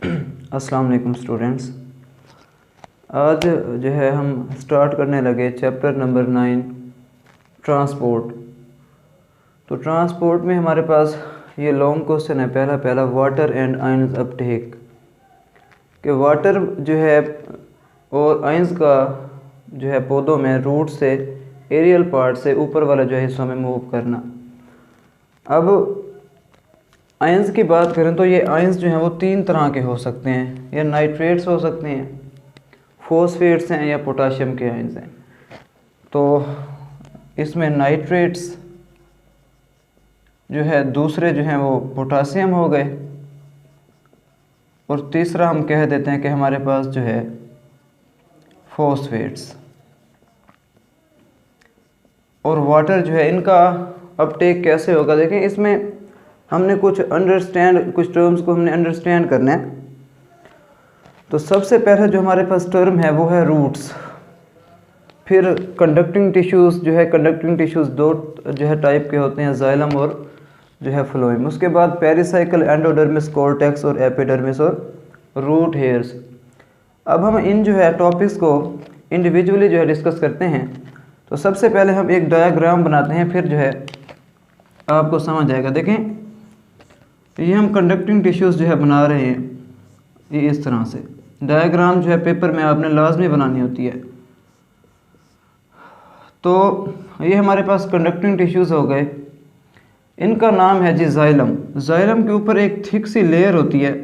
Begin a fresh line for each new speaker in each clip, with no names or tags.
अस्सलाम वालेकुम स्टूडेंट्स। आज जो है हम स्टार्ट करने लगे चैप्टर नंबर 9 ट्रांसपोर्ट। तो ट्रांसपोर्ट में हमारे पास ये लॉन्ग क्वेश्चन है। पहला वाटर एंड आयंस अपटेक, कि वाटर जो है और आयंस का जो है पौधों में रूट से एरियल पार्ट से ऊपर वाला जो है हिस्सों में मूव करना। अब आयंस की बात करें तो ये आयंस जो हैं वो 3 तरह के हो सकते हैं। या नाइट्रेट्स हो सकते हैं, फॉस्फेट्स हैं, या पोटाशियम के आयंस हैं। तो इसमें नाइट्रेट्स जो है, दूसरे जो हैं वो पोटासियम हो गए, और तीसरा हम कह देते हैं कि हमारे पास जो है फॉस्फेट्स। और वाटर जो है इनका अपटेक कैसे होगा, देखें इसमें हमने कुछ टर्म्स को हमने अंडरस्टैंड करना है। तो सबसे पहले जो हमारे पास टर्म है वो है रूट्स। फिर कंडक्टिंग टिश्यूज़ जो है, कंडक्टिंग टिश्यूज़ 2 जो है टाइप के होते हैं, जाइलम और जो है फ्लोएम। उसके बाद पेरिसाइकल, एंडोडर्मिस, कॉर्टेक्स और एपिडर्मिस और रूट हेयर्स। अब हम इन जो है टॉपिक्स को इंडिविजुअली जो है डिस्कस करते हैं। तो सबसे पहले हम एक डायग्राम बनाते हैं, फिर जो है आपको समझ आएगा। देखें ये हम कंडक्टिंग टिश्यूज़ जो है बना रहे हैं, ये इस तरह से डायग्राम जो है पेपर में आपने लाजमी बनानी होती है। तो ये हमारे पास कंडक्टिंग टिश्यूज़ हो गए। इनका नाम है जी जाइलम। जाइलम के ऊपर एक थिक सी लेयर होती है,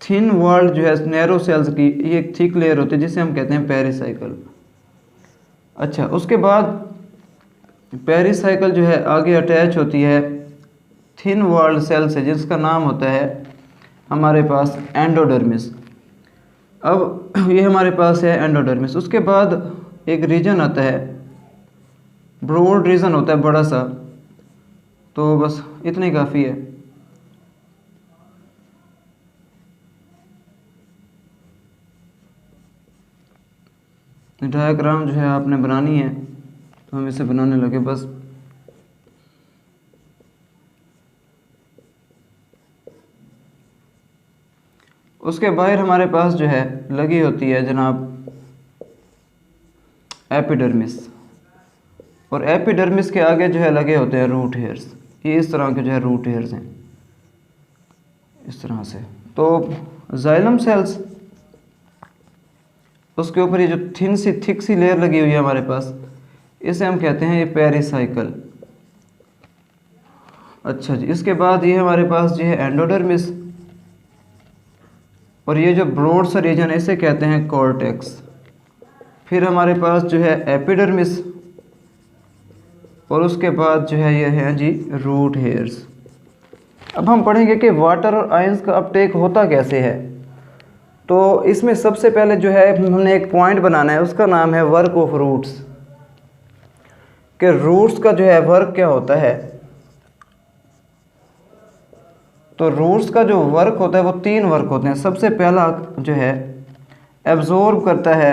थिन वॉल्ड जो है नैरो सेल्स की, ये एक थिक लेयर होती है जिसे हम कहते हैं पेरिसाइकल। अच्छा, उसके बाद पेरिसाइकल जो है आगे अटैच होती है थिन वॉल्ड सेल से, जिसका नाम होता है हमारे पास एंडोडर्मिस। अब ये हमारे पास है एंडोडर्मिस। उसके बाद एक रीजन आता है, ब्रॉड रीजन होता है बड़ा सा। तो बस इतनी काफ़ी है। डायग्राम जो है आपने बनानी है, तो हम इसे बनाने लगे बस। उसके बाहर हमारे पास जो है लगी होती है जनाब एपिडर्मिस, और एपिडर्मिस के आगे जो है लगे होते हैं रूट हेयर्स। ये इस तरह के जो है रूट हेयर्स हैं, इस तरह से। तो जाइलम सेल्स, उसके ऊपर ये जो थिक सी लेयर लगी हुई है हमारे पास, इसे हम कहते हैं ये पेरिसाइकल। अच्छा जी, इसके बाद ये हमारे पास जो है एंडोडर्मिस, और ये जो ब्रॉड सा रीजन है इसे कहते हैं कॉर्टेक्स। फिर हमारे पास जो है एपिडर्मिस, और उसके बाद जो है ये है जी रूट हेयर्स। अब हम पढ़ेंगे कि वाटर और आयंस का अपटेक होता कैसे है। तो इसमें सबसे पहले जो है हमने एक पॉइंट बनाना है, उसका नाम है वर्क ऑफ रूट्स। कि रूट्स का जो है वर्क क्या होता है। तो रूट्स का जो वर्क होता है वो 3 वर्क होते हैं। सबसे पहला जो है एब्जॉर्ब करता है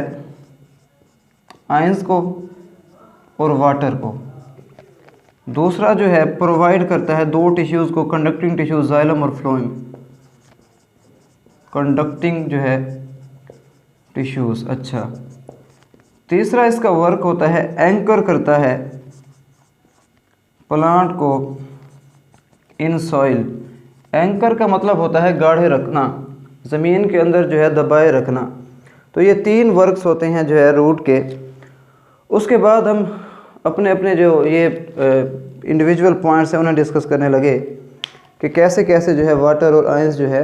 आयंस को और वाटर को। दूसरा जो है प्रोवाइड करता है 2 टिश्यूज़ को, कंडक्टिंग टिश्यूज जाइलम और फ्लोएम। कंडक्टिंग जो है टिश्यूज़। अच्छा, तीसरा इसका वर्क होता है एंकर करता है प्लांट को इन सॉइल। एंकर का मतलब होता है गाढ़े रखना, ज़मीन के अंदर जो है दबाए रखना। तो ये 3 वर्क्स होते हैं जो है रूट के। उसके बाद हम अपने अपने जो ये इंडिविजुअल पॉइंट्स हैं उन्हें डिस्कस करने लगे कि कैसे कैसे जो है वाटर और आयंस जो है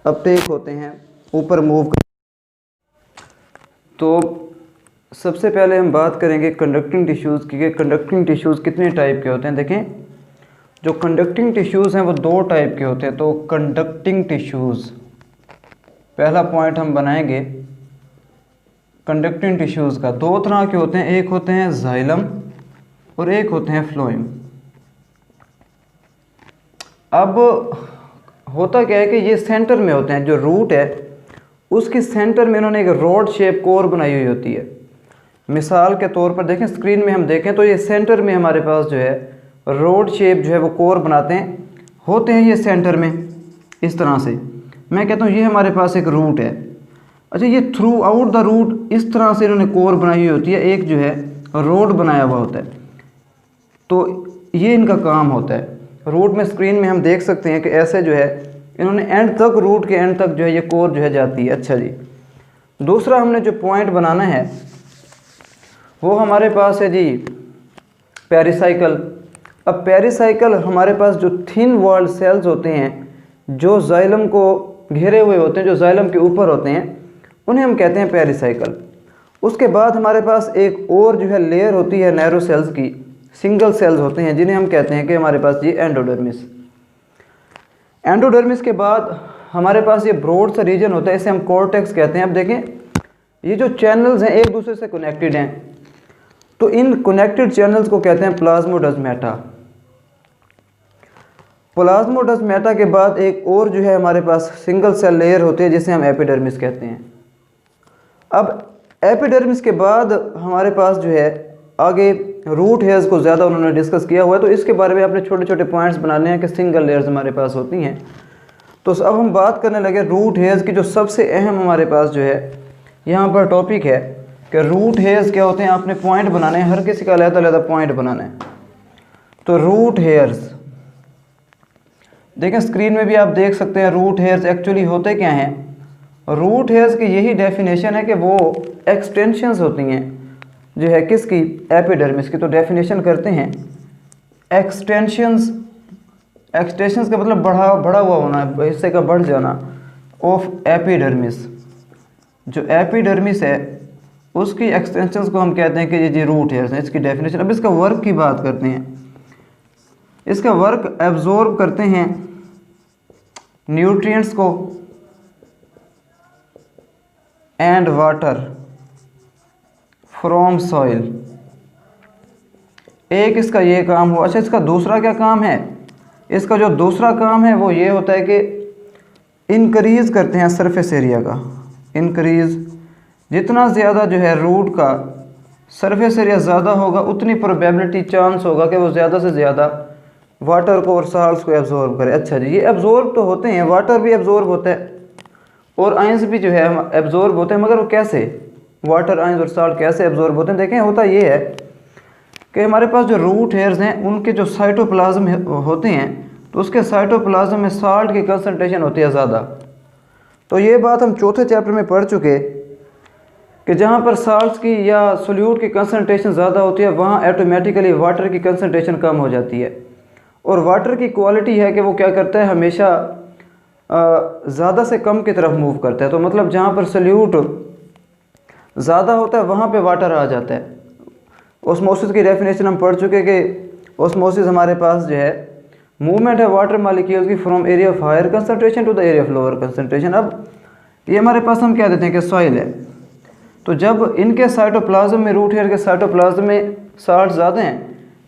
अपटेक होते हैं, ऊपर मूव कर। तो सबसे पहले हम बात करेंगे कंडक्टिंग टिश्यूज़ की। कंडक्टिंग टिश्यूज़ कितने टाइप के होते हैं। देखें, जो कंडक्टिंग टिश्यूज़ हैं वो 2 टाइप के होते हैं। तो कंडक्टिंग टिश्यूज़, पहला पॉइंट हम बनाएंगे कंडक्टिंग टिश्यूज़ का। 2 तरह के होते हैं, एक होते हैं जाइलम और एक होते हैं फ्लोएम। अब होता क्या है कि ये सेंटर में होते हैं, जो रूट है उसके सेंटर में इन्होंने एक रॉड शेप कोर बनाई हुई होती है। मिसाल के तौर पर देखें, स्क्रीन में हम देखें तो ये सेंटर में हमारे पास जो है रोड शेप जो है वो कोर बनाते हैं, होते हैं ये सेंटर में इस तरह से। मैं कहता हूँ ये हमारे पास एक रूट है। अच्छा, ये थ्रू आउट द रूट इस तरह से इन्होंने कोर बनाई हुई होती है, एक जो है रोड बनाया हुआ होता है, तो ये इनका काम होता है। रूट में स्क्रीन में हम देख सकते हैं कि ऐसे जो है इन्होंने एंड तक, रूट के एंड तक जो है ये कोर जो है जाती है। अच्छा जी, दूसरा हमने जो पॉइंट बनाना है वो हमारे पास है जी पेरिसाइकल। अब पेरिसाइकल हमारे पास जो थिन वॉल्ड सेल्स होते हैं जो जाइलम को घेरे हुए होते हैं, जो जाइलम के ऊपर होते हैं, उन्हें हम कहते हैं पेरिसाइकल। उसके बाद हमारे पास एक और जो है लेयर होती है नैरो सेल्स की, सिंगल सेल्स होते हैं जिन्हें हम कहते हैं कि हमारे पास ये एंडोडर्मिस। एंडोडर्मिस के बाद हमारे पास ये ब्रॉड सा रीजन होता है, इसे हम कॉर्टेक्स कहते हैं। अब देखें ये जो चैनल्स हैं एक दूसरे से कनेक्टेड हैं, तो इन कनेक्टेड चैनल्स को कहते हैं प्लाज्मोडेस्माटा। प्लाज्मोडेस्माटा के बाद एक और जो है हमारे पास सिंगल सेल लेयर होती है जिसे हम एपिडर्मिस कहते हैं। अब एपिडर्मिस के बाद हमारे पास जो है आगे रूट हेयर्स को ज़्यादा उन्होंने डिस्कस किया हुआ है, तो इसके बारे में अपने छोटे छोटे पॉइंट्स बनाने हैं कि सिंगल लेयर्स हमारे पास होती हैं। तो अब हम बात करने लगे रूट हेयर्स की। जो सबसे अहम हमारे पास जो है यहाँ पर टॉपिक है कि रूट हेयर्स क्या होते हैं, आपने पॉइंट बनाने हैं, हर किसी का अलग-अलग पॉइंट बनाना है। तो रूट हेयर्स देखें स्क्रीन में भी आप देख सकते हैं, रूट हेयर्स एक्चुअली होते क्या हैं। रूट हेयर्स की यही डेफिनेशन है कि वो एक्सटेंशंस होती हैं जो है किसकी, एपिडर्मिस की। तो डेफिनेशन करते हैं एक्सटेंशंस, एक्सटेंशंस का मतलब बढ़ा हुआ होना, हिस्से का बढ़ जाना, ऑफ एपिडर्मिस। जो एपिडर्मिस है उसकी एक्सटेंशंस को हम कहते हैं कि ये जी रूट हेयर्स हैं, इसकी डेफिनेशन। अब इसका वर्क की बात करते हैं। इसका वर्क एब्जॉर्ब करते हैं न्यूट्रिएंट्स को एंड वाटर फ्रॉम सॉइल, एक इसका ये काम हुआ। अच्छा, इसका दूसरा क्या काम है? इसका जो दूसरा काम है वो ये होता है कि इंक्रीज करते हैं सरफेस एरिया का। इंक्रीज, जितना ज़्यादा जो है रूट का सरफेस एरिया ज़्यादा होगा उतनी प्रोबेबिलिटी, चांस होगा कि वो ज़्यादा से ज़्यादा वाटर को और साल्ट्स को एब्जॉर्ब करे। अच्छा जी, ये एब्जॉर्ब तो होते हैं, वाटर भी एब्जॉर्ब होता है और आयंस भी जो है एब्जॉर्ब होते हैं, मगर वो कैसे, वाटर, आयंस और साल्ट कैसे एब्जॉर्ब होते हैं? देखें, होता ये है कि हमारे पास जो रूट हेयर्स हैं उनके जो साइटोप्लाज्म होते हैं तो उसके साइटोप्लाज्म में साल्ट की कंसंट्रेशन होती है ज़्यादा। तो ये बात हम चौथे चैप्टर में पढ़ चुके कि जहाँ पर साल्ट्स की या सोल्यूट की कंसंट्रेशन ज़्यादा होती है वहाँ ऑटोमेटिकली वाटर की कंसंट्रेशन कम हो जाती है। और वाटर की क्वालिटी है कि वो क्या करता है, हमेशा ज़्यादा से कम की तरफ मूव करता है। तो मतलब जहाँ पर सोल्यूट ज़्यादा होता है वहाँ पे वाटर आ जाता है। ऑस्मोसिस की डेफिनेशन हम पढ़ चुके कि ऑस्मोसिस हमारे पास जो है मूवमेंट है वाटर मॉलिक्यूल्स की from area of higher concentration to the area of lower concentration. अब ये हमारे पास हम क्या देते हैं कि सॉइल है, तो जब इनके साइटोप्लाज्म में, रूट हेयर के साइटोप्लाज्म में साल्ट ज़्यादा हैं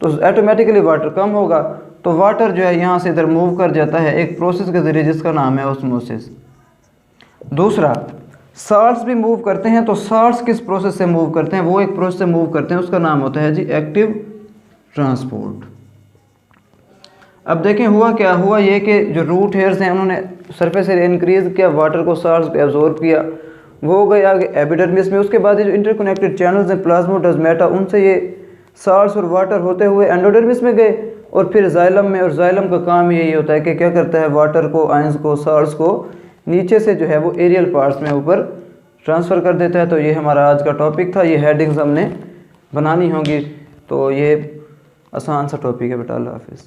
तो ऑटोमेटिकली वाटर कम होगा, तो वाटर जो है यहाँ से इधर मूव कर जाता है एक प्रोसेस के ज़रिए जिसका नाम है ऑस्मोसिस। दूसरा, साल्ट्स भी मूव करते हैं। तो साल्ट्स किस प्रोसेस से मूव करते हैं? वो एक प्रोसेस से मूव करते हैं, उसका नाम होता है जी एक्टिव ट्रांसपोर्ट। अब देखें हुआ क्या, हुआ ये कि जो रूट हेयर्स हैं उन्होंने सरफेस एरिया इंक्रीज किया, वाटर को साल्ट्स पे एब्जॉर्ब किया, वो हो गए आगे एपिडर्मिस में। उसके बाद ये जो इंटरकनेक्टेड चैनल्स हैं प्लाज्मोडेस्माटा, उनसे ये साल्ट्स और वाटर होते हुए एंडोडर्मिस में गए और फिर जाइलम में। और जाइलम का काम यही होता है कि क्या करता है, वाटर को, आयंस को, साल्ट्स को नीचे से जो है वो एरियल पार्ट्स में ऊपर ट्रांसफ़र कर देता है। तो ये हमारा आज का टॉपिक था, ये हेडिंग्स हमने बनानी होंगी। तो ये आसान सा टॉपिक है बेटा। अल्लाह हाफिज़।